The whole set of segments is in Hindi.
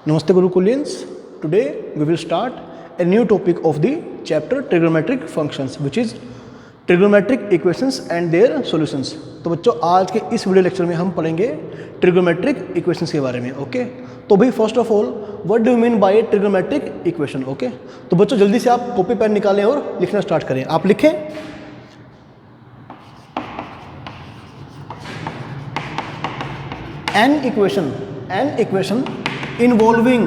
Namaste Gurukulians. Today we will start a new topic of the chapter trigonometric functions, which is trigonometric equations and their solutions. तो बच्चों आज के इस वीडियो लेक्चर में हम पढ़ेंगे ट्रिगोमेट्रिक इक्वेशंस के बारे में. ओके तो भाई first of all what do you mean by trigonometric equation. Okay तो बच्चों जल्दी से आप कॉपी पेन निकालें और लिखना स्टार्ट करें. आप लिखें an equation involving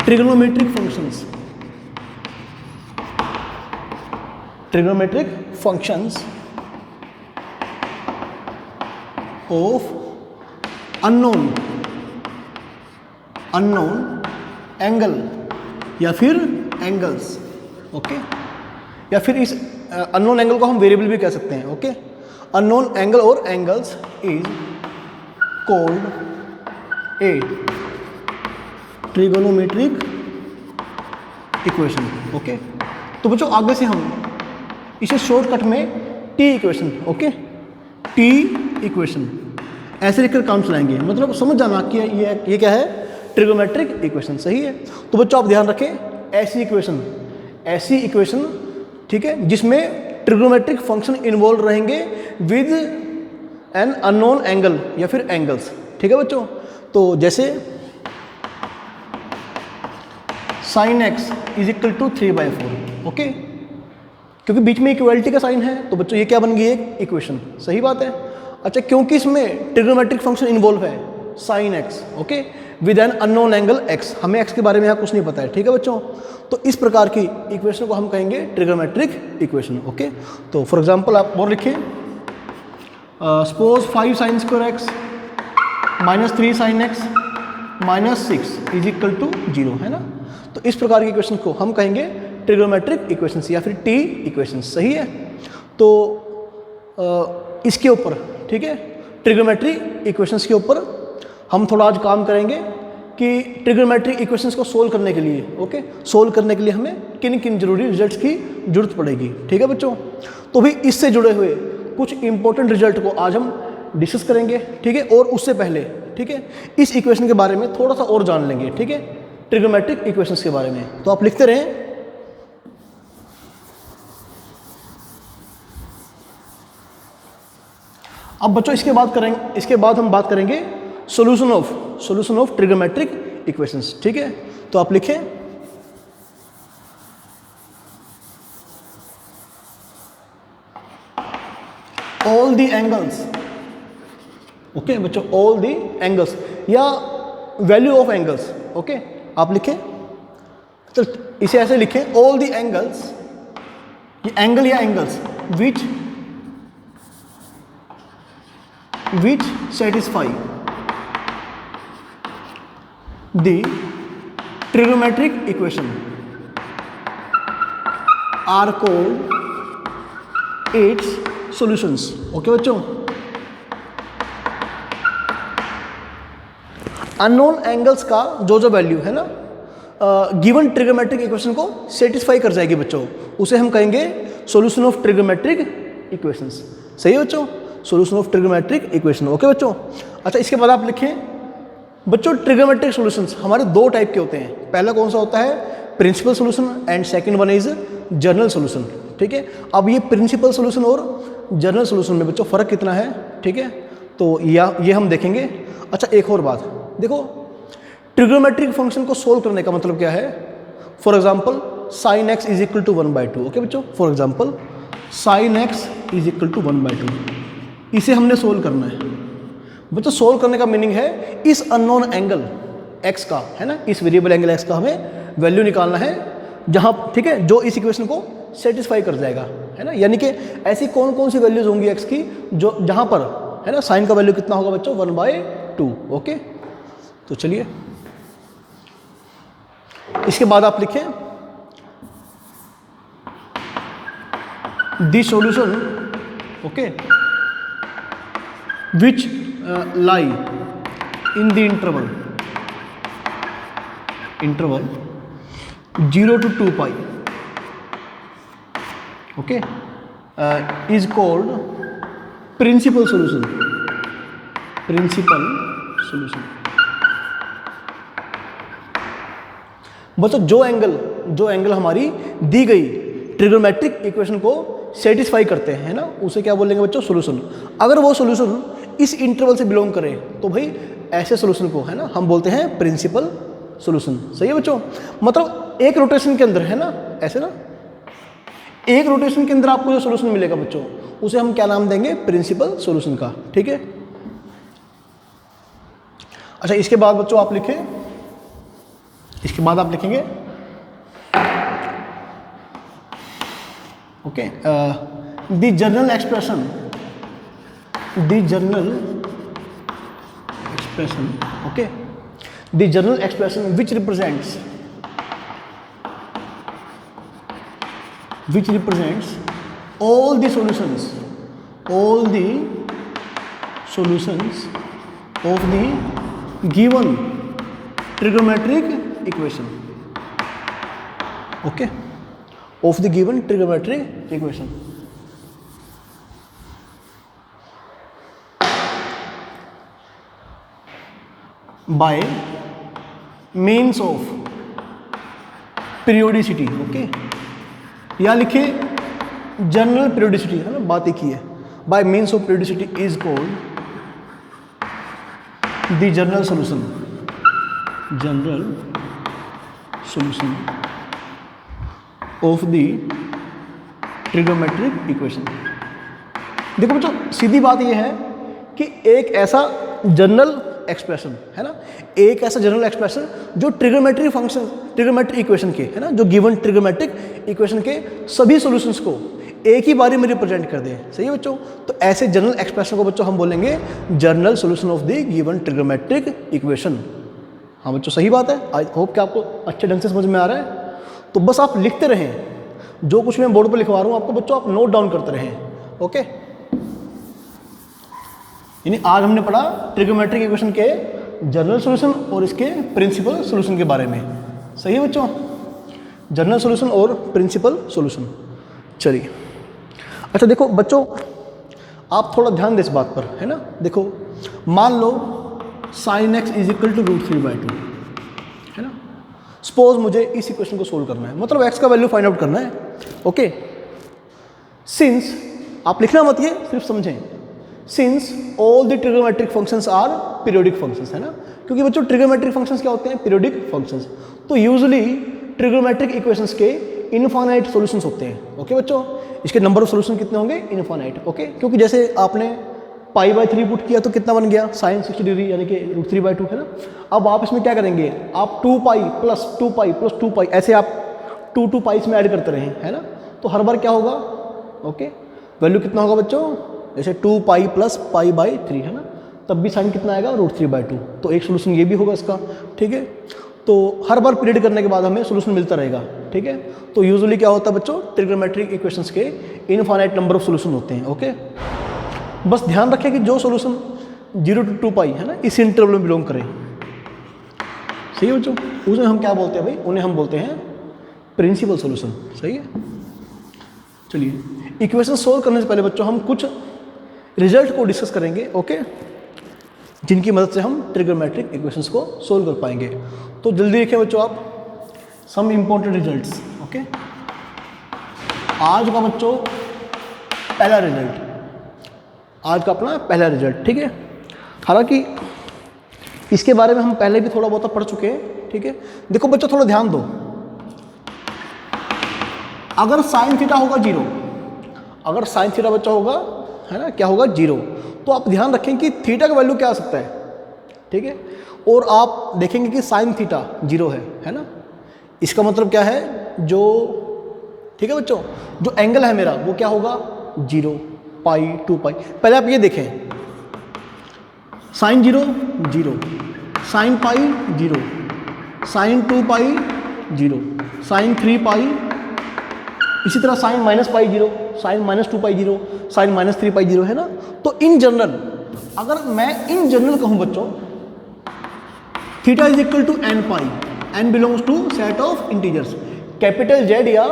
trigonometric functions of unknown angle या फिर एंगल्स. ओके या फिर इस अननोन एंगल को हम वेरिएबल भी कह सकते हैं. ओके अननोन एंगल और angles is called a trigonometric equation. Okay तो बच्चों आगे से हम इसे शॉर्टकट में T equation. Okay T equation ऐसे लिखकर काम चलाएंगे. मतलब समझ जाना कि ये क्या है, ट्रिगोमेट्रिक इक्वेशन. सही है. तो बच्चों आप ध्यान रखें ऐसी इक्वेशन ठीक है जिसमें ट्रिगोमेट्रिक फंक्शन इन्वॉल्व रहेंगे विद एन अननोन एंगल या फिर एंगल्स. ठीक है बच्चों. तो जैसे sine x is equal to 3/4. Okay क्योंकि बीच में इक्वलिटी का साइन है तो बच्चों ये क्या बन गई, एक इक्वेशन. सही बात है. अच्छा क्योंकि इसमें ट्रिगोमेट्रिक फंक्शन इन्वॉल्व है sine x okay with an unknown angle x. हमें एक्स के बारे में यहाँ कुछ नहीं पता है. ठीक है बच्चों. तो इस प्रकार की इक्वेशन को हम कहेंगे ट्रिगोमेट्रिक इक्वेशन. ओके तो फॉर एग्जांपल आप और लिखिए suppose 5 sin square x minus 3 sin x minus 6 is equal to 0 है ना. तो इस प्रकार की इक्वेशन को हम कहेंगे ट्रिगोमेट्रिक इक्वेशंस या फिर टी इक्वेशंस. सही है. तो इसके ऊपर ठीक है ट्रिगोमेट्रिक इक्वेशंस के ऊपर हम थोड़ा आज काम करेंगे कि ट्रिगोमेट्रिक इक्वेशंस को सोल्व करने के लिए सोल्व करने के लिए हमें किन किन जरूरी रिजल्ट्स की जरूरत पड़ेगी. ठीक है बच्चों. तो भी इससे जुड़े हुए कुछ इंपॉर्टेंट रिजल्ट को आज हम डिस्कस करेंगे. ठीक है. और उससे पहले ठीक है इस इक्वेशन के बारे में थोड़ा सा और जान लेंगे. ठीक है ट्रिगोमेट्रिक इक्वेशंस के बारे में. तो आप लिखते रहें. अब बच्चों इसके बाद हम बात करेंगे सॉल्यूशन ऑफ ट्रिगोमेट्रिक इक्वेशंस. ठीक है. तो आप लिखें ऑल द एंगल्स. ओके बच्चों ऑल द एंगल्स या वैल्यू ऑफ एंगल्स. ओके आप लिखें. तो इसे ऐसे लिखें ऑल द एंगल्स, ये एंगल या angles which satisfy the trigonometric equation are called its solutions. Okay बच्चों. अननोन एंगल्स का जो वैल्यू है ना गिवन ट्रिगोमेट्रिक इक्वेशन को सेटिस्फाई कर जाएगी बच्चों, उसे हम कहेंगे सॉल्यूशन ऑफ ट्रिगोमेट्रिक इक्वेशंस. सही है बच्चों. Solution of trigonometric equation. Okay बच्चों. अच्छा इसके बाद आप लिखें बच्चों ट्रिगोमेट्रिक सॉल्यूशंस हमारे दो टाइप के होते हैं. पहला कौन सा होता है, principal solution and second one is general solution. ठीक है. अब ये प्रिंसिपल सॉल्यूशन और जनरल सॉल्यूशन में बच्चों फ़र्क कितना है. ठीक है. तो ये हम देखेंगे. अच्छा एक और बात देखो, ट्रिगोमेट्रिक फंक्शन को सोल्व करने का मतलब क्या है. For example sine x is equal to 1/2. Okay बच्चों. For example sine x is equal to 1/2. इसे हमने सोल्व करना है बच्चों. सोल्व करने का मीनिंग है इस अननोन एंगल x का है ना, इस वेरिएबल एंगल x का हमें वैल्यू निकालना है जहां ठीक है जो इस इक्वेशन को सेटिस्फाई कर जाएगा है ना. यानी कि ऐसी कौन कौन सी वैल्यूज होंगी x की जो जहां पर है ना साइन का वैल्यू कितना होगा बच्चों 1/2. ओके तो चलिए इसके बाद आप लिखें the solution okay which lie in the interval 0 to 2 pi okay is called principal solution बच्चों जो एंगल हमारी दी गई ट्रिग्नोमेट्रिक इक्वेशन को सेटिस्फाई करते हैं, है ना, उसे क्या बोलेंगे बच्चों, सोल्यूशन। अगर वो सोल्यूशन इस इंटरवल से बिलोंग करे तो भाई ऐसे सोल्यूशन को, है ना, हम बोलते हैं प्रिंसिपल सोल्यूशन। सही है बच्चों। मतलब एक रोटेशन के अंदर, है ना, ऐसे ना, एक रोटेशन के अंदर आपको जो सोल्यूशन मिलेगा बच्चों, उसे हम क्या नाम देंगे, प्रिंसिपल सोल्यूशन का। ठीक है। अच्छा, इसके बाद बच्चों आप लिखें, इसके बाद आप लिखेंगे okay, the general expression okay, the general expression which represents all the solutions of the given trigonometric equation. Okay, of the given trigonometric equation. By means of periodicity. Okay, या लिखे जनरल पीरियोडिसिटी, है ना, बात एक ही है। Bye means of periodicity is called the general solution of the trigonometric equation. देखो बच्चों, सीधी बात यह है कि एक ऐसा जनरल एक्सप्रेशन, है ना, एक ऐसा जनरल एक्सप्रेशन जो ट्रिग्नोमेट्रिक फंक्शन, ट्रिग्नोमेट्रिक इक्वेशन के, है ना, जो गिवन ट्रिग्नोमेट्रिक इक्वेशन के सभी सॉल्यूशंस को एक ही बारी में रिप्रेजेंट कर दे। सही है बच्चों। तो ऐसे जनरल एक्सप्रेशन को बच्चों हम बोलेंगे general solution of the given trigonometric equation. हाँ बच्चों, सही बात है। आई होप कि आपको अच्छे ढंग से समझ में आ रहा है। तो बस आप लिखते रहें, जो कुछ मैं बोर्ड पर लिखवा रहा हूँ आपको बच्चों, आप नोट डाउन करते रहें। ओके, यानी आज हमने पढ़ा ट्रिग्नोमेट्रिक इक्वेशन के जनरल सॉल्यूशन और इसके प्रिंसिपल सॉल्यूशन के बारे में। सही है बच्चों, जनरल सॉल्यूशन और प्रिंसिपल सॉल्यूशन। चलिए, अच्छा देखो बच्चों, आप थोड़ा ध्यान दें इस बात पर, है ना। देखो, मान लो sin x is equal to √3/2, है ना। सपोज मुझे इस इक्वेशन को सोल्व करना है, मतलब x का वैल्यू फाइंड आउट करना है। ओके, सिंस, आप लिखना मत, ये सिर्फ समझें, since all the trigonometric functions are periodic functions, है ना, क्योंकि बच्चों ट्रिग्नोमेट्रिक फंक्शंस क्या होते हैं, पीरियोडिक फंक्शंस। तो यूजुअली ट्रिग्नोमेट्रिक इक्वेशंस के इनफाइनाइट सॉल्यूशंस होते हैं। ओके बच्चों, इसके नंबर ऑफ सॉल्यूशन कितने होंगे, इनफाइनाइट। ओके, क्योंकि जैसे आपने π/3 पुट किया तो कितना बन गया, sin 60 डिग्री, यानी कि √3/2, है ना। अब आप इसमें क्या करेंगे, आप 2π + 2π + 2π, ऐसे आप 2π इसमें ऐड करते रहें, है ना। तो हर बार क्या होगा, ओके, वैल्यू कितना होगा बच्चों, जैसे 2π + π/3, है ना, तब भी साइन कितना आएगा, √3/2। तो एक सोल्यूशन ये भी होगा इसका। ठीक है, तो हर बार पीरियड करने के बाद हमें सोल्यूशन मिलता रहेगा। ठीक है, तो यूजुअली क्या होता है बच्चों, ट्रिग्नोमेट्रिक इक्वेशंस के इनफाइनाइट नंबर ऑफ सोल्यूशन होते हैं। ओके, बस ध्यान रखें कि जो सोल्यूशन 0 to 2π, है ना, इस इंटरवल में बिलोंग करें। सही है बच्चों, उसे हम क्या बोलते हैं भाई, उन्हें हम बोलते हैं प्रिंसिपल सोल्यूशन। सही है। चलिए, इक्वेशन सोल्व करने से पहले बच्चों हम कुछ रिजल्ट को डिस्कस करेंगे। ओके, जिनकी मदद से हम ट्रिग्नोमेट्रिक इक्वेशंस को सोल्व कर पाएंगे। तो जल्दी लिखें बच्चों आप सम इम्पोर्टेंट रिजल्ट्स। ओके, आज का बच्चों पहला रिजल्ट, आज का अपना पहला रिजल्ट। ठीक है, हालांकि इसके बारे में हम पहले भी थोड़ा बहुत पढ़ चुके हैं। ठीक है, देखो बच्चों थोड़ा ध्यान दो, अगर साइन थीटा होगा 0, अगर साइन थीटा बच्चा होगा, है ना, क्या होगा, 0, तो आप ध्यान रखें कि थीटा का वैल्यू क्या आ सकता है। ठीक है, और आप देखेंगे कि साइन थीटा 0 है ना। इसका मतलब क्या है, जो, ठीक है बच्चों, जो एंगल है मेरा वो क्या होगा, 0, π 2π। पहले आप ये देखें, साइन 0 0, साइन π 0, साइन 2π 0, साइन 3π, इसी तरह साइन -π 0, साइन -2π 0, साइन -3π 0, है ना। तो इन जनरल, अगर मैं इन जनरल कहूँ बच्चों, theta is equal to nπ, n belongs to set of integers, capital Z या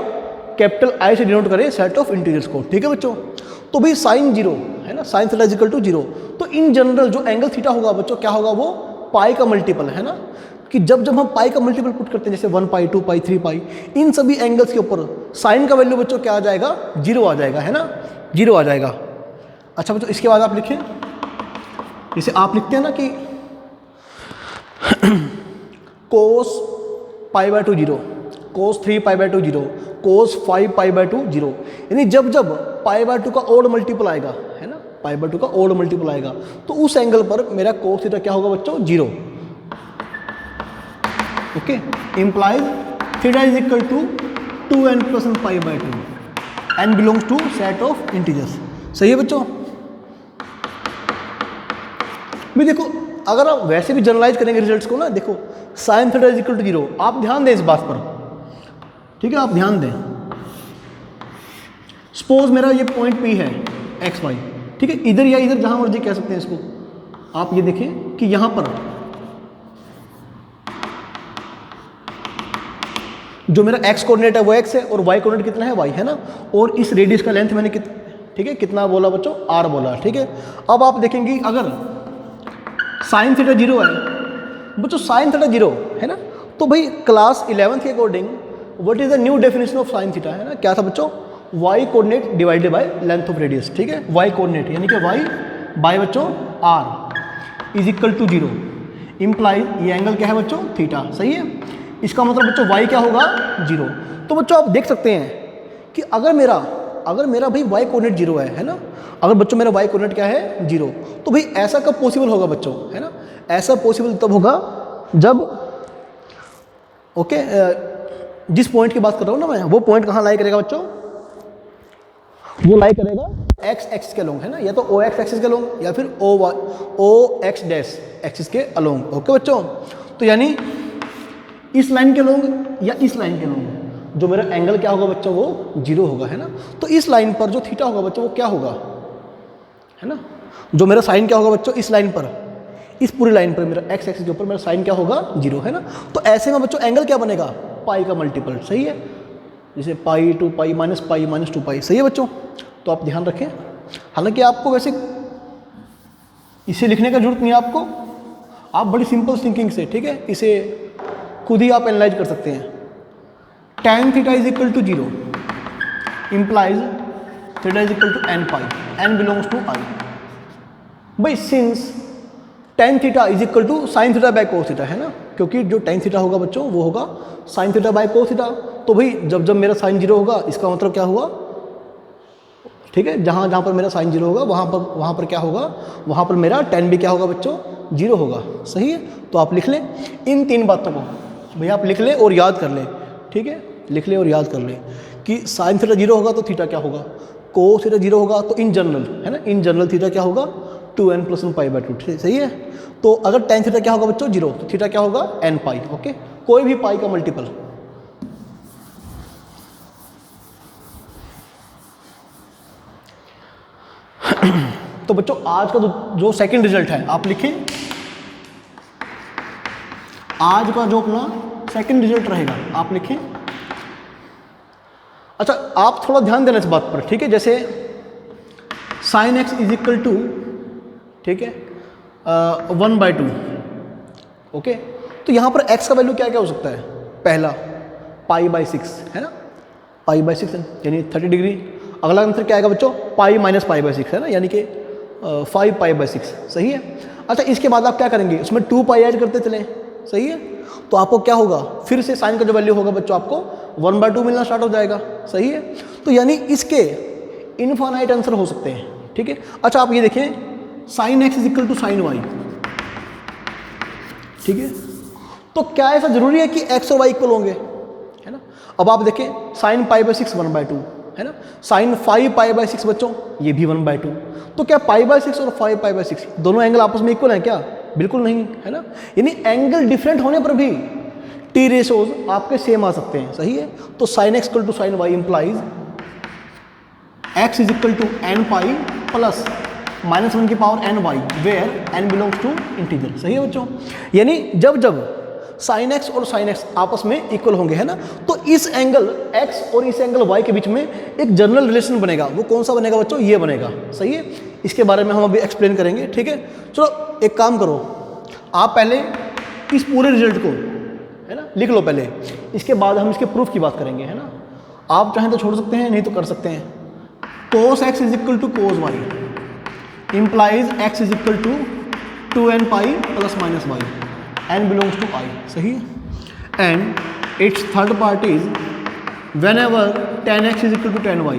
कैपिटल I से डिनोट करें सेट ऑफ इंटीजर्स को। ठीक है बच्चों, तो भी साइन 0, है ना, sine theta is equal to 0, तो इन जनरल जो एंगल थीटा होगा बच्चों क्या होगा, वो पाई का मल्टीपल, है ना, कि जब जब हम पाई का मल्टीपल पुट करते हैं, जैसे 1 पाई 2 पाई 3 पाई, इन सभी एंगल्स के ऊपर साइन का वैल्यू बच्चों क्या आ जाएगा, 0 आ जाएगा, है ना, 0 आ जाएगा। अच्छा बच्चों, इसके बाद आप लिखें, जैसे आप लिखते हैं ना कि cos pi by 2 0, cos 3 pi by 2 0, cos 5 pi by 2 0, यानी जब जब पाई बाय 2 का ओड मल्टीपल आएगा, है ना, पाई बाय 2 का ओड मल्टीपल आएगा, तो उस एंगल पर मेरा cos थीटा क्या होगा बच्चों, 0। Okay, implies theta is equal to 2n plus n pi by 2, n belongs to set of integers. सही है बच्चों? भी देखो, अगर आप वैसे भी जनरलाइज करेंगे रिजल्ट्स को ना, देखो sine theta is equal to 0, आप ध्यान दें इस बात पर, ठीक है, आप ध्यान दें। सपोज मेरा ये पॉइंट P है एक्स वाई, ठीक है, इधर या इधर जहां मर्जी कह सकते हैं इसको। आप ये देखें कि यहां पर जो मेरा x कोऑर्डिनेट है वो x है और y कोऑर्डिनेट कितना है y, है ना, और इस रेडियस का लेंथ मैंने ठीक है, कितना बोला बच्चों, r बोला, ठीक है। अब आप देखेंगे अगर साइन थीटा 0 है बच्चों, साइन थीटा 0 है ना, तो भाई क्लास 11th के according what is the new definition of sine theta, है ना, क्या था बच्चों, y coordinate divided by length of radius, ठीक है, y कोऑर्डिनेट यानी कि y बाय बच्चों r is equal to 0, implies ये एंगल क्या है बच्चों, थीटा। सही है, इसका मतलब बच्चों y क्या होगा, 0। तो बच्चों आप देख सकते हैं कि अगर मेरा भाई y कोऑर्डिनेट 0 है ना, अगर बच्चों मेरा y कोऑर्डिनेट क्या है, 0, तो भाई ऐसा कब पॉसिबल होगा बच्चों, है ना, ऐसा पॉसिबल तब होगा जब, ओके, जिस पॉइंट की बात कर रहा हूँ ना मैं, वो पॉइंट कहाँ लाई करेगा बच्चों, वो लाई करेगा x एक्सिस के अलोंग, है ना, या तो o x एक्सिस के अलोंग या फिर o x डैश एक्सिस के अलोंग। ओके बच्चों, तो यानी इस लाइन के अलोंग या इस लाइन के अलोंग जो मेरा एंगल क्या होगा बच्चों, वो 0 होगा, है ना। तो इस लाइन पर जो थीटा होगा बच्चों वो क्या होगा, है ना, जो मेरा साइन क्या होगा बच्चों, इस लाइन पर, इस पूरी लाइन पर मेरा x एक्सिस के ऊपर मेरा साइन क्या होगा, 0, है ना। तो ऐसे में बच्चों एंगल क्या बनेगा, पाई का मल्टीपल। सही है, जैसे पाई 2 पाई माइनस 2 पाई। सही है बच्चों, तो आप ध्यान रखें। हालांकि आपको वैसे इसे लिखने का जरूरत नहीं है आपको, आप बड़ी सिंपल थिंकिंग से, ठीक है, इसे खुद ही आप एनालाइज कर सकते हैं। tan theta is equal to 0 implies theta is equal to n pi, n belongs to i। भाई since tan theta is equal to sine theta by cos theta, है ना, क्योंकि जो tan थीटा होगा बच्चों वो होगा sign theta by cos theta. तो भाई जब जब मेरा साइन 0 होगा, इसका मतलब क्या हुआ, ठीक है, जहाँ जहाँ पर मेरा साइन 0 होगा वहाँ पर क्या होगा, वहाँ पर मेरा tan भी क्या होगा बच्चों, 0 होगा। सही है, तो आप लिख लें इन 3 बातों को, भैया आप लिख लें और याद कर लें, ठीक है, लिख लें और याद कर लें कि साइन थीटा 0 होगा तो थीटा क्या होगा, कोस थीटा 0 होगा तो इन जनरल, है ना, इन जनरल थीटा क्या होगा, 2n प्लस 1 पाई बाय 2। सही है, तो अगर tan थीटा क्या होगा बच्चों, 0, तो थीटा क्या होगा, n पाई। ओके, कोई भी पाई का मल्टीपल। तो बच्चों आज का जो सेकंड रिजल्ट है आप लिखें, आज का जो अपना सेकंड रिजल्ट रहेगा आप लिखें। अच्छा, आप थोड़ा ध्यान देना इस बात पर, ठीक है, जैसे sine x is equal to, ठीक है, 1/2। ओके, तो यहाँ पर x का वैल्यू क्या क्या हो सकता है, पहला π/6, है ना, π/6 यानी 30 डिग्री। अगला आंसर क्या आएगा बच्चों, पाई माइनस π/6, है ना, यानी कि 5π/6। सही है। अच्छा, इसके बाद आप क्या करेंगे, उसमें 2π ऐड करते चले। सही है, तो आपको क्या होगा, फिर से साइन का जो वैल्यू होगा बच्चों आपको 1/2 मिलना स्टार्ट हो जाएगा। सही है, तो यानी इसके इनफाइनाइट आंसर हो सकते हैं। ठीक है। अच्छा, आप ये देखें, sine x is equal to sine y. ठीक है, तो क्या ऐसा जरूरी है कि एक्स और वाई इक्वल होंगे, है ना। अब आप देखें, साइन π/6 1/2, है ना, साइन 5π/6 बच्चों ये भी 1/2। तो क्या π/6 और 5π/6 दोनों एंगल आपस में इक्वल हैं क्या? बिल्कुल नहीं, है ना। यानी एंगल डिफरेंट होने पर भी टी रेशोज आपके सेम आ सकते हैं। सही है, तो sine x equal to sine y implies x is equal to n pi plus -1 की power n y where n belongs to integer. सही है बच्चों, यानी जब जब साइन एक्स और साइन एक्स आपस में इक्वल होंगे, है ना, तो इस एंगल x और इस एंगल y के बीच में एक जनरल रिलेशन बनेगा। वो कौन सा बनेगा बच्चों? ये बनेगा। सही है, इसके बारे में हम अभी एक्सप्लेन करेंगे। ठीक है, चलो एक काम करो, आप पहले इस पूरे रिजल्ट को, है ना, लिख लो पहले, इसके बाद हम इसके प्रूफ की बात करेंगे, है ना। आप चाहें तो छोड़ सकते हैं, नहीं तो कर सकते हैं। cos x is equal to cos y implies x is equal to 2n pi plus minus y, n belongs to i, सही है। And it's third part is whenever tan x is equal to tan y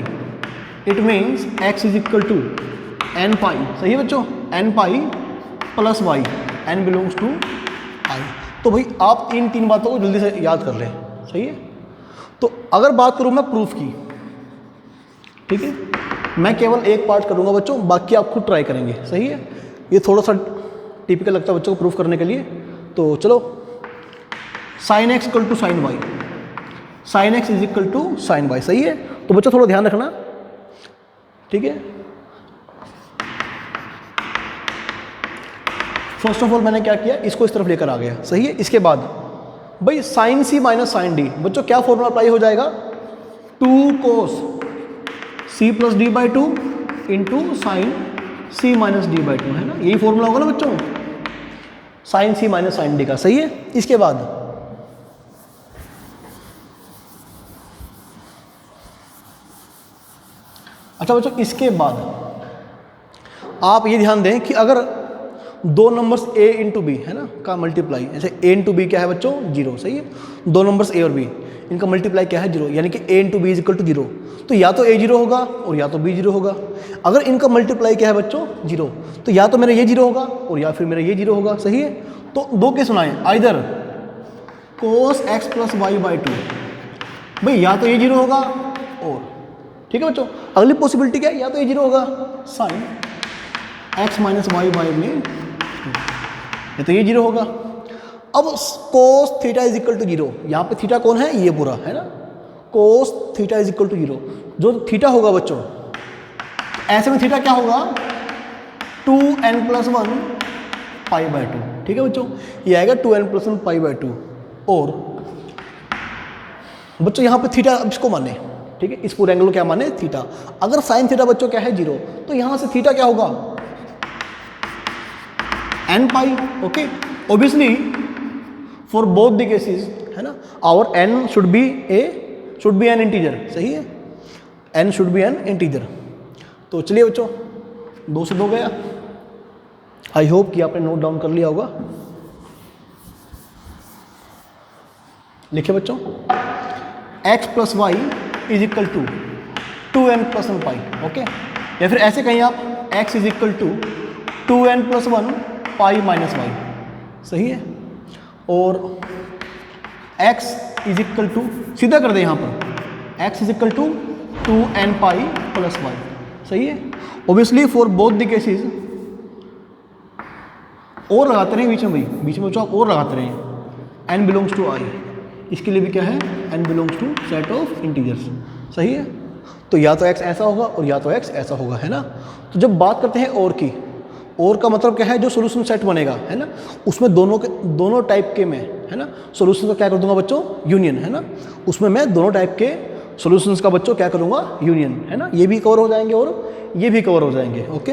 it means x is equal to n pi, सही है बच्चों, n pi plus y, n belongs to i। तो भाई आप इन तीन बातों को जल्दी से याद कर लें, सही है। तो अगर बात करूँ मैं प्रूफ की, ठीक है, मैं केवल एक पार्ट करूँगा बच्चों, बाकी आप खुद ट्राई करेंगे, सही है। ये थोड़ा सा टिपिकल लगता है बच्चों को प्रूफ करने के लिए। तो चलो, sine x equal to sine y, sine x is equal to sine y, सही है। तो बच्चों थोड़ा ध्यान रखना, ठीक है। फर्स्ट ऑफ ऑल मैंने क्या किया, इसको इस तरफ लेकर आ गया, सही है। इसके बाद भाई sine c minus sine d, बच्चों क्या फॉर्मूला अप्लाई हो जाएगा, 2 cos c plus d by two into sine c minus d by two, है ना, यही फॉर्मूला होगा ना बच्चों, sine c minus sine d का, सही है। इसके बाद अच्छा बच्चों, इसके बाद आप ये ध्यान दें कि अगर दो नंबर्स a इंटू बी, है ना, का मल्टीप्लाई, जैसे a इंटू बी क्या है बच्चों, 0, सही है। दो नंबर्स a और b, इनका मल्टीप्लाई क्या है, 0, यानी कि a into b is equal to 0। तो या तो a 0 होगा और या तो b 0 होगा। अगर इनका मल्टीप्लाई क्या है बच्चों, 0, तो या तो मेरा ये 0 होगा और या फिर मेरा ये 0 होगा, सही है। तो दो केस सुनाए, either cos x plus y by two, भाई या तो ये 0 होगा और, ठीक है बच्चों। अगली पॉसिबिलिटी क्या है, या तो ये 0 होगा साइन x माइनस वाई बाई में, ये तो ये 0 होगा। अब cos theta is equal to 0, यहाँ पे थीटा कौन है, ये पूरा, है ना, cos theta is equal to 0। जो थीटा होगा बच्चों, ऐसे में थीटा क्या होगा, 2n plus 1 pi by two, ठीक है बच्चों, ये आएगा 2n plus 1 pi by two. और बच्चों यहाँ पे थीटा, अब इसको माने, ठीक है, इस पूरे एंगल को क्या माने, थीटा। अगर साइन थीटा बच्चों क्या है, 0, तो यहाँ से थीटा क्या होगा, n pi, okay. Obviously for both the cases, है ना, our n should be an integer, सही है, n should be an integer. तो चलिए बच्चों, 2 से 2 गया। आई होप कि आपने नोट डाउन कर लिया होगा। लिखिए बच्चों, x plus y is equal to 2n plus 1 pi, okay. या फिर ऐसे कहीं आप, x is equal to 2n plus 1 pi minus y, सही है। और x इज इक्वल टू, सीधा कर दे यहाँ पर, x is equal to 2n pi plus y, सही है। Obviously for both the cases, और लगाते रहें बीच में, भाई बीच में आप और लगाते रहें, n बिलोंग्स टू i, इसके लिए भी क्या है, n belongs to set of integers, सही है। तो या तो x ऐसा होगा और या तो x ऐसा होगा, है ना। तो जब बात करते हैं और की, और का मतलब क्या है, जो सोल्यूशन सेट बनेगा, है ना, उसमें दोनों टाइप के में, है ना, सोल्यूशन का क्या कर दूंगा बच्चों, यूनियन, है ना। उसमें मैं दोनों टाइप के सोल्यूशंस का बच्चों क्या करूंगा, यूनियन, है ना। ये भी कवर हो जाएंगे और ये भी कवर हो जाएंगे, ओके।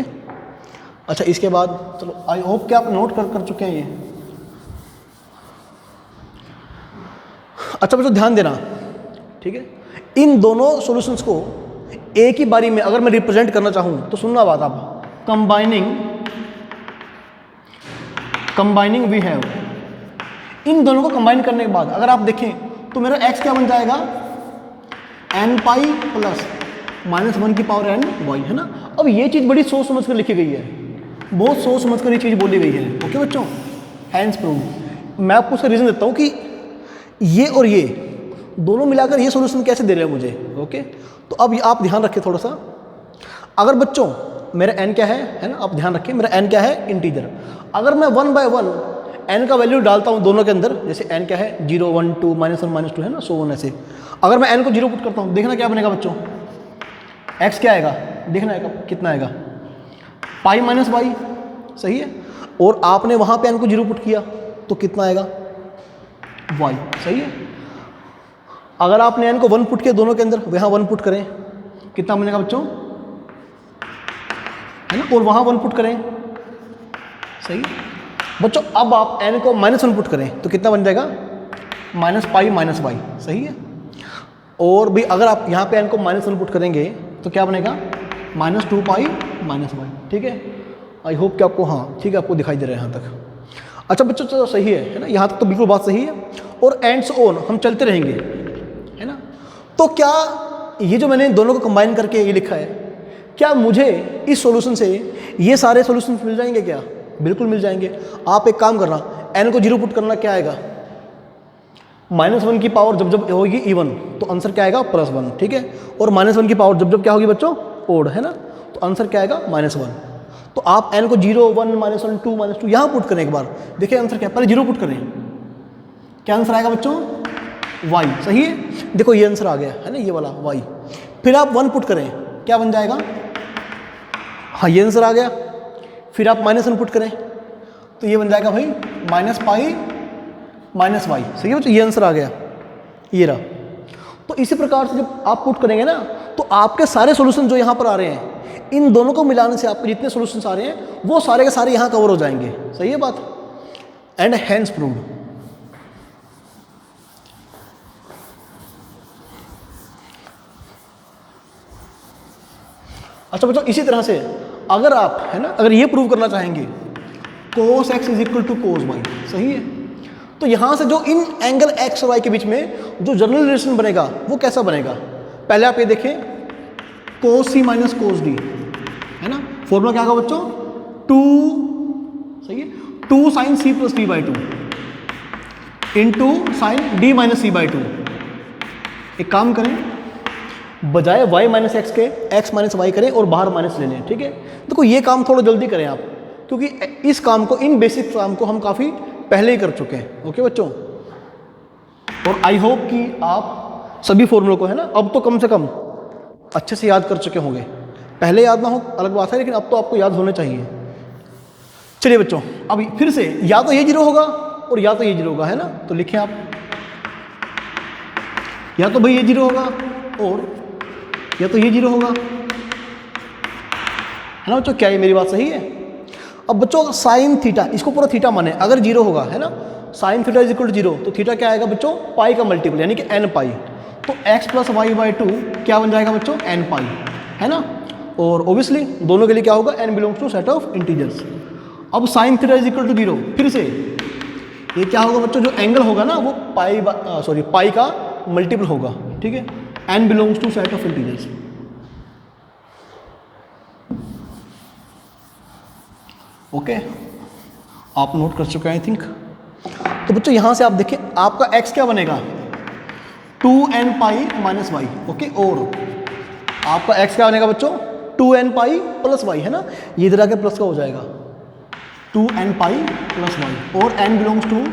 अच्छा, इसके बाद चलो, आई होप कि आप नोट कर चुके हैं ये। अच्छा बच्चों ध्यान देना, ठीक है, इन दोनों सॉल्यूशंस को एक ही बारी में अगर मैं रिप्रेजेंट करना चाहूँ तो सुनना बात आप, कंबाइनिंग वी हैव, इन दोनों को कंबाइन करने के बाद अगर आप देखें तो मेरा x क्या बन जाएगा, n पाई प्लस माइनस 1 की पावर n y, है ना। अब ये चीज़ बड़ी सोच समझ कर लिखी गई है, बहुत सोच समझ कर ये चीज़ बोली गई है, ओके बच्चों, हैंड्स प्रूव। मैं आपको उसका रीज़न देता हूँ कि ये और ये दोनों मिलाकर ये सॉल्यूशन कैसे दे रहे हैं मुझे, ओके। तो अब आप ध्यान रखें थोड़ा सा, अगर बच्चों मेरा n क्या है ना, आप ध्यान रखें, मेरा n क्या है, इंटीजर। अगर मैं 1 बाय 1 n का वैल्यू डालता हूँ दोनों के अंदर, जैसे n क्या है, 0 1 2 -1 -2, है ना, सो ऑन, ऐसे अगर मैं n को 0 पुट करता हूँ, देखना क्या बनेगा बच्चों, x क्या आएगा, देखना आएगा कितना आएगा, पाई माइनस वाई, सही है। और आपने वहाँ पे n को 0 पुट किया तो कितना आएगा, y, सही है। अगर आपने n को 1 पुट किया दोनों के अंदर, वहाँ 1 पुट करें, कितना बनेगा बच्चों, है ना, और वहाँ 1 पुट करें, सही। बच्चों अब आप n को -1 पुट करें तो कितना बन जाएगा, -पाई माइनस वाई, सही है। और भी अगर आप यहाँ पे n को -1 पुट करेंगे तो क्या बनेगा, -2 पाई माइनस वाई, ठीक है। आई होप कि आपको, हाँ ठीक है, आपको दिखाई दे रहा है यहाँ तक। अच्छा बच्चों चलो सही है ना, यहाँ तक तो बिल्कुल बात सही है। और एंड सो ऑन हम चलते रहेंगे, है ना। तो क्या ये जो मैंने दोनों को कंबाइन करके ये लिखा है, क्या मुझे इस सॉल्यूशन से ये सारे सॉल्यूशन मिल जाएंगे क्या? बिल्कुल मिल जाएंगे। आप एक काम करना, n को 0 पुट करना, क्या आएगा, -1 की पावर जब जब होगी इवन तो आंसर क्या आएगा, +1, ठीक है। और -1 की पावर जब जब क्या होगी बच्चों, ओड, है ना, तो आंसर क्या आएगा, -1। तो आप n को 0, 1, -1, 2, -2 यहाँ पुट करें एक बार, देखिए आंसर क्या, पहले 0 पुट करें, क्या आंसर आएगा बच्चों, y, सही है। देखो ये आंसर आ गया है ना, ये वाला y। फिर आप 1 पुट करें, क्या बन जाएगा, हाँ ये आंसर आ गया। फिर आप -1 पुट करें तो ये बन जाएगा भाई -पाई माइनस वाई, सही है बच्चों, ये आंसर आ गया, ये रहा। तो इसी प्रकार से जब आप पुट करेंगे ना तो आपके सारे सॉल्यूशन जो यहाँ पर आ रहे हैं, इन दोनों को मिलाने से आपके जितने सॉल्यूशंस आ रहे हैं वो सारे के सारे यहाँ कवर हो जाएंगे, सही है बात, एंड हैंस प्रूव्ड। अच्छा बच्चों इसी तरह से अगर आप, है ना, अगर ये प्रूव करना चाहेंगे cos x is equal to cos y, सही है, तो यहाँ से जो इन एंगल x और y के बीच में जो जनरल रिलेशन बनेगा वो कैसा बनेगा। पहले आप ये देखें, cos c minus cos d, है ना, फॉर्मूला क्या होगा बच्चों, 2, सही है, 2 sine c plus d by 2 into sine d minus c by 2। एक काम करें, बजाय y माइनस एक्स के x माइनस वाई करें और बाहर माइनस ले लें, ठीक है। देखो ये काम थोड़ा जल्दी करें आप, क्योंकि इस काम को, इन बेसिक काम को हम काफ़ी पहले ही कर चुके हैं, ओके बच्चों। और आई होप कि आप सभी फॉर्मूलों को, है ना, अब तो कम से कम अच्छे से याद कर चुके होंगे। पहले याद ना हो अलग बात है, लेकिन अब तो आपको याद होने चाहिए। चलिए बच्चों, अभी फिर से या तो ये 0 होगा और या तो ये 0 होगा, है ना, तो लिखें आप, या तो भाई ये 0 होगा और या तो ये 0 होगा, है ना बच्चों। क्या ये मेरी बात सही है? अब बच्चों साइन थीटा, इसको पूरा थीटा माने, अगर 0 होगा, है ना, sine theta is equal to 0, तो थीटा क्या आएगा बच्चों, पाई का मल्टीपल, यानी कि n पाई। तो x प्लस वाई बाई 2 क्या बन जाएगा बच्चों, n पाई, है ना। और ओबियसली दोनों के लिए क्या होगा, n belongs to set of integers. अब sine theta is equal to 0, फिर से ये क्या होगा बच्चों, जो एंगल होगा ना वो पाई का मल्टीपल होगा, ठीक है, n belongs to set of integers. Okay, आप नोट कर चुके हैं आई थिंक। तो बच्चों यहाँ से आप देखें, आपका x क्या बनेगा, 2n पाई माइनस वाई, ओके। और आपका x क्या बनेगा बच्चों, 2n पाई प्लस वाई, है ना, ये इधर आके प्लस का हो जाएगा, 2n पाई प्लस वाई, और n belongs to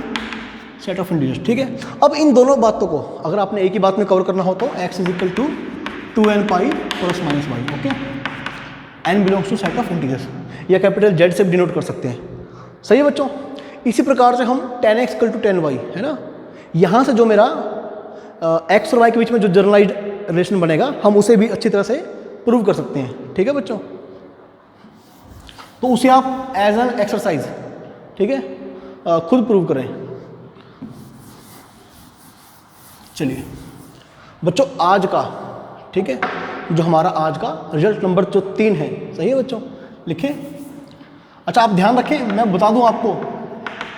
set of integers, ठीक है। अब इन दोनों बातों को अगर आपने एक ही बात में कवर करना हो तो x is equal to 2n pi plus minus y, okay, n belongs to set of integers, या कैपिटल Z से डिनोट कर सकते हैं, सही है बच्चों। इसी प्रकार से हम tan x equal to tan y, है ना, यहाँ से जो मेरा x और y के बीच में जो जनरलाइज्ड रिलेशन बनेगा हम उसे भी अच्छी तरह से प्रूव कर सकते हैं, ठीक है बच्चों। तो उसे आप एज एन एक्सरसाइज, ठीक है, खुद प्रूव करें। चलिए बच्चों, आज का, ठीक है, जो हमारा आज का रिजल्ट नंबर जो 3 है, सही है बच्चों, लिखें। अच्छा आप ध्यान रखें, मैं बता दूं आपको,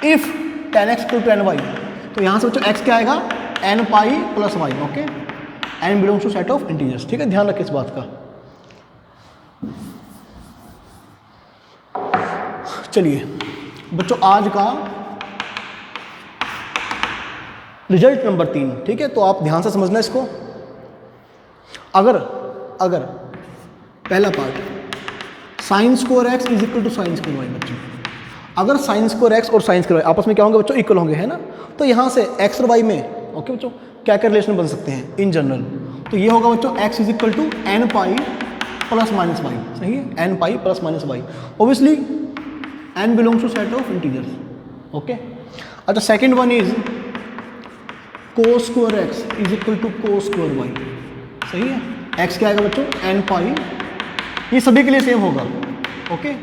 if tan x equal to tan y, तो यहाँ से बच्चों x क्या आएगा, n pi plus y, okay, n belongs to set of integers, ठीक है, ध्यान रखें इस बात का। चलिए बच्चों, आज का रिजल्ट नंबर 3, ठीक है, तो आप ध्यान से समझना इसको। अगर पहला part sine square x is equal to sine square y, बच्चों अगर साइन स्क्वायर एक्स और साइन स्क्वायर वाई आपस में क्या होंगे बच्चों, इक्वल होंगे, है ना, तो यहाँ से एक्स और वाई में, ओके बच्चों, क्या क्या रिलेशन बन सकते हैं इन जनरल, तो ये होगा बच्चों x is equal to n pi plus minus y, सही है, n pi plus minus y, obviously n belongs to set of integers, okay. अच्छा second one is cos square x is equal to cos square y, सही है, एक्स क्या आएगा बच्चों, एन पाई, ये सभी के लिए सेम होगा, ओके।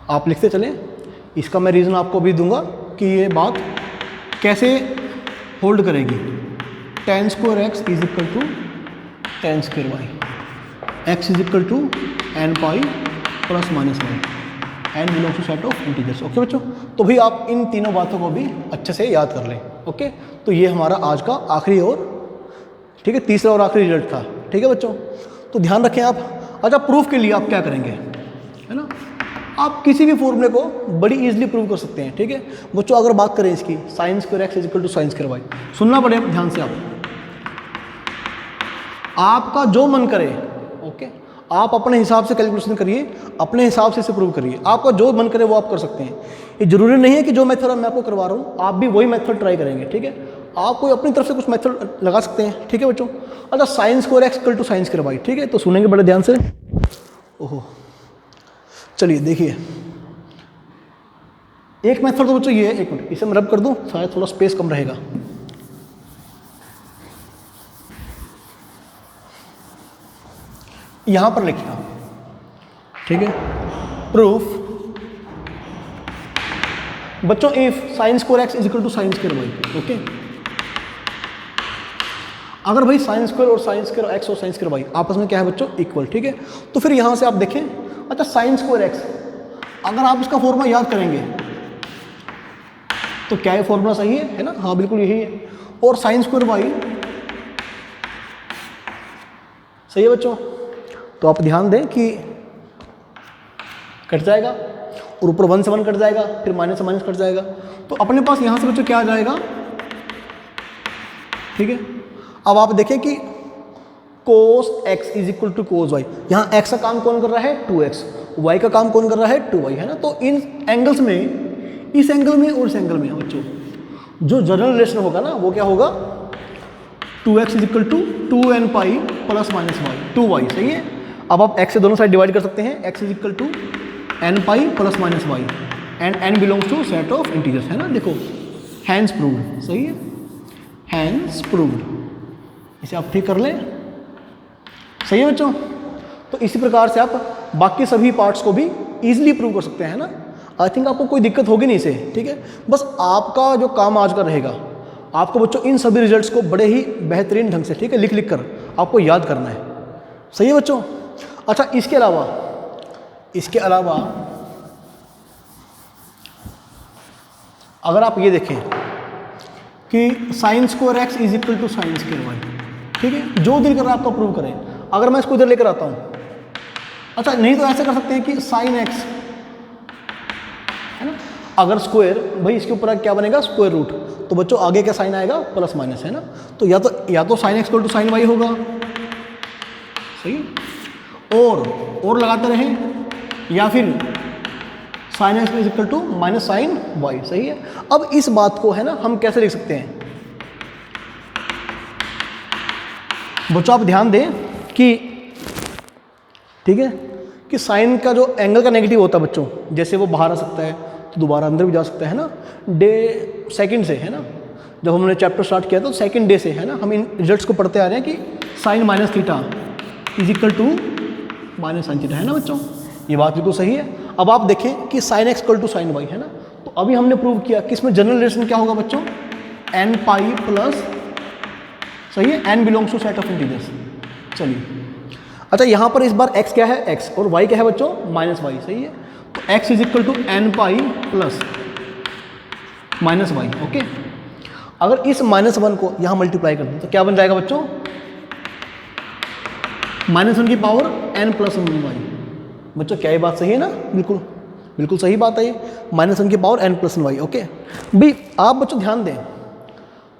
आप लिखते चलें, इसका मैं रीज़न आपको भी दूंगा कि ये बात कैसे होल्ड करेगी। tan square x is equal to tan square y, x is equal to n pi plus minus y, n belongs to set of integers. Okay बच्चों, तो भी आप इन तीनों बातों को भी अच्छे से याद कर लें। ओके, तो ये हमारा आज का आखिरी और ठीक है तीसरा और आखिरी रिजल्ट था। ठीक है बच्चों, तो ध्यान रखें आप। अच्छा, प्रूफ के लिए आप क्या करेंगे, है ना, आप किसी भी फॉर्मूले को बड़ी इजीली प्रूव कर सकते हैं। ठीक है बच्चों, अगर बात करें इसकी sine square x is equal to sine square y, सुनना पड़ेगा ध्यान से आपका जो मन करे। ओके, आप अपने हिसाब से कैलकुलेशन करिए, अपने हिसाब से इसे प्रूव करिए, आपका जो मन करे वो आप कर सकते हैं। ये जरूरी नहीं है कि जो मेथड मैं आपको करवा रहा हूँ आप भी वही मेथड ट्राई करेंगे। ठीक है, आप कोई अपनी तरफ से कुछ मेथड लगा सकते हैं। ठीक है बच्चों, अच्छा sine square x equal to sine square y, ठीक है, तो सुनेंगे बड़े ध्यान से। ओहो, चलिए देखिए, एक मेथड तो बच्चों ये है, एक मिनट इसे मैं रब कर दूं, शायद थोड़ा स्पेस कम रहेगा। यहां पर लिखिए आप, ठीक है, प्रूफ बच्चों if sine square x is equal to sine square y. Okay, अगर भाई साइन स्क्वायर और साइन स्क्वायर एक्स और साइन स्क्वायर वाई आपस में क्या है बच्चों, इक्वल। ठीक है, तो फिर यहां से आप देखें, अच्छा साइन स्क्वायर एक्स अगर आप इसका फॉर्मूला याद करेंगे तो क्या ये फॉर्मूला सही है ना, हाँ बिल्कुल यही है। और साइन स्क्वायर वाई सही है बच्चों, तो आप ध्यान दें कि कट जाएगा और ऊपर 1 से 1 कट जाएगा, फिर माइनस से माइनस कट जाएगा, तो अपने पास यहां से बच्चों क्या आ जाएगा। ठीक है, अब आप देखें कि cos x is equal to cos y, यहाँ x का काम कौन कर रहा है 2x, y का काम कौन कर रहा है 2y, है ना। तो इन एंगल्स में, इस एंगल में और इस एंगल में बच्चों जो जनरल रिलेशन होगा ना वो क्या होगा, 2x is equal to 2n pi plus minus y 2y। सही है, अब आप x से दोनों साइड डिवाइड कर सकते हैं, x is equal to n pi plus minus y and n belongs to set of integers, है ना। देखो हैंस प्रूव्ड, सही है, हैंस प्रूव्ड, इसे आप ठीक कर लें। सही है बच्चों, तो इसी प्रकार से आप बाकी सभी पार्ट्स को भी इजीली प्रूव कर सकते हैं ना। आई थिंक आपको कोई दिक्कत होगी नहीं इसे। ठीक है, बस आपका जो काम आज का रहेगा, आपको बच्चों इन सभी रिजल्ट्स को बड़े ही बेहतरीन ढंग से, ठीक है, लिख लिख कर आपको याद करना है। सही है बच्चों। अच्छा, इसके अलावा अगर आप ये देखें कि sine square x is equal to sine square y, ठीक है, जो दिल कर रहा है आपका प्रूव करें। अगर मैं इसको इधर लेकर आता हूं, अच्छा नहीं तो ऐसे कर सकते हैं कि साइन एक्स, है ना, अगर स्क्वायर भाई इसके ऊपर क्या बनेगा स्क्वायर रूट, तो बच्चों आगे क्या साइन आएगा प्लस माइनस, है ना। तो या तो sine x equal to sine y होगा, सही, और लगाते रहें, या फिर sine x is equal to minus sine y. सही है, अब इस बात को, है ना, हम कैसे लिख सकते हैं बच्चों, आप ध्यान दें कि ठीक है कि साइन का जो एंगल का नेगेटिव होता है बच्चों, जैसे वो बाहर आ सकता है तो दोबारा अंदर भी जा सकता है ना, डे सेकंड से, है ना, जब हमने चैप्टर स्टार्ट किया तो सेकंड डे से, है ना, हम इन रिजल्ट्स को पढ़ते आ रहे हैं कि sine minus theta is equal to minus sine theta, है ना बच्चों, ये बात बिल्कुल सही है। अब आप देखें कि sine x equal to sine y, है ना, तो अभी हमने प्रूव किया कि इसमें जनरल रिलेशन क्या होगा बच्चों, एन पाई प्लस, सही है, n belongs to set of integers. चलिए, अच्छा यहाँ पर इस बार x क्या है x और y क्या है बच्चों माइनस वाई। सही है, तो x is equal to n pi plus minus y. Okay, अगर इस -1 को यहाँ मल्टीप्लाई कर दें तो क्या बन जाएगा बच्चों, -1 की power n plus one y. बच्चों क्या ये बात सही है ना, बिल्कुल बिल्कुल सही बात है ये, -1 की power n plus one y. Okay भाई, आप बच्चों ध्यान दें,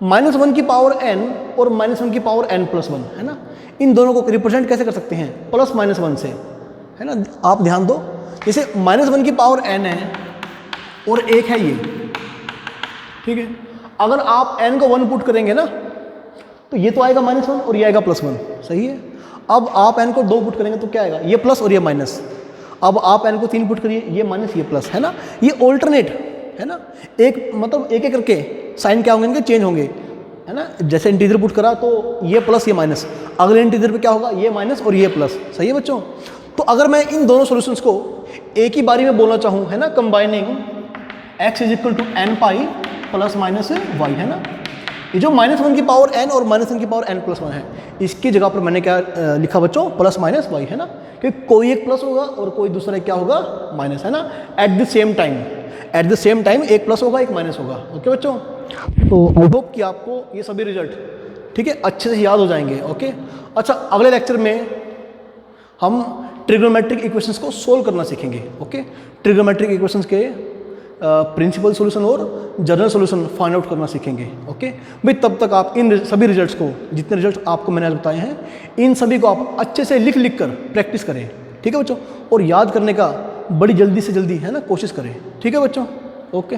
-1 की पावर n और -1 की पावर n प्लस वन, है ना, इन दोनों को रिप्रेजेंट कैसे कर सकते हैं, प्लस माइनस 1 से, है ना। आप ध्यान दो, जैसे -1 की पावर n है और एक है ये, ठीक है, अगर आप n को 1 पुट करेंगे ना तो ये तो आएगा -1 और ये आएगा +1। सही है, अब आप n को 2 पुट करेंगे तो क्या आएगा, ये प्लस और ये माइनस। अब आप n को 3 पुट करिए, ये माइनस ये प्लस, है ना, ये ऑल्टरनेट, है ना, एक मतलब एक एक करके साइन क्या होंगे, चेंज होंगे, है ना। जैसे इंटीजर पुट करा तो ये प्लस ये माइनस, अगले इंटीजर पे क्या होगा, ये माइनस और ये प्लस। सही है बच्चों, तो अगर मैं इन दोनों सॉल्यूशंस को एक ही बारी में बोलना चाहूँ, है ना, combining x is equal to n pi plus minus y, है ना। ये जो -1 की पावर n और -1 की पावर n प्लस 1 है, इसकी जगह पर मैंने क्या लिखा बच्चों, प्लस माइनस वाई, है ना, क्योंकि कोई एक प्लस होगा और कोई दूसरा क्या होगा, माइनस, है ना। एट द सेम टाइम एक प्लस होगा एक माइनस होगा। ओके बच्चों, तो आई होप कि आपको ये सभी रिजल्ट, ठीक है, अच्छे से याद हो जाएंगे। ओके, अच्छा, अगले लेक्चर में हम ट्रिग्नोमेट्रिक इक्वेशंस को सोल्व करना सीखेंगे। ओके, ट्रिग्नोमेट्रिक इक्वेशंस के प्रिंसिपल सॉल्यूशन और जनरल सॉल्यूशन फाइंड आउट करना सीखेंगे। ओके भाई, तब तक आप इन सभी रिजल्ट्स को, जितने रिजल्ट आपको मैंने आज बताए हैं, इन सभी को आप अच्छे से लिख कर प्रैक्टिस करें, ठीक है बच्चों, और याद करने का बड़ी जल्दी से जल्दी, है ना, कोशिश करें। ठीक है बच्चों, ओके।